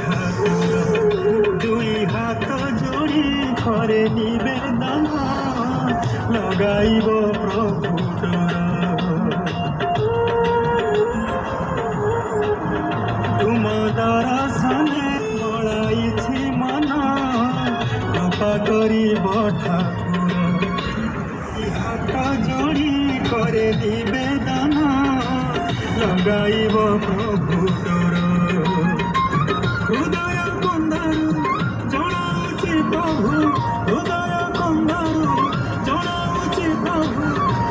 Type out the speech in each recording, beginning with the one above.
ଠାକୁର ଦୁଇ ହାତ ଯୋଡ଼ି ଘରେ ନିବେଦନ ଲଗାଇବ ପ୍ରଭୁ ଡୋର। ତୁମ ଦର୍ଶନେ ବଳାଇଛି ମନ କୃପା କରିବ ଠାକୁର ହାତ ଯୋଡ଼ି করে নিবেদন লগাইব প্রভু ডোর। হৃদয় কন্দারু জଣାଉଛି প্রভু হৃদয় কন্দারু জଣାଉଛି প্রভু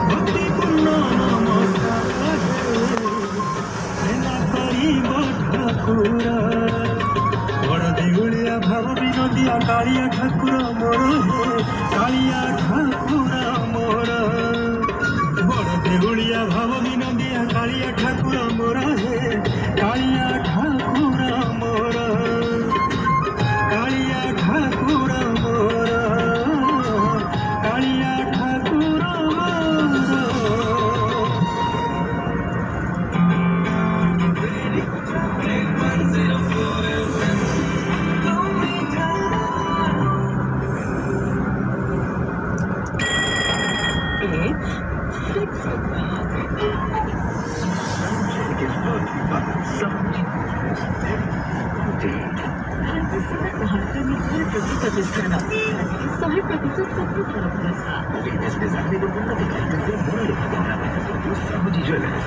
ভক্তিপূর্ণ নমস্কার କରିବ ଠାକୁର। ବଡ଼ ଦେଉଳିଆ ଭାବ ବିନୋଦିଆ କାଳିଆ ଠାକୁର ମୋର ହେ କାଳିଆ ଠାକୁର ମୋର। ବଡ଼ ଦେଉଳିଆ ଭାବ ବିନୋଦିଆ କାଳିଆ ଠାକୁର ମୋର ହେ କାଳିଆ ଠାକୁର ମୋର କାଳିଆ ଠାକୁର ମୋର କାଳିଆ ଠାକୁର ମୋର। प्रतिष्ठान 100% सफल पुरस्कार विदेश में जाने को उन्नति कार्यक्रम मोड़ लेकर सहजी ज्वेलर्स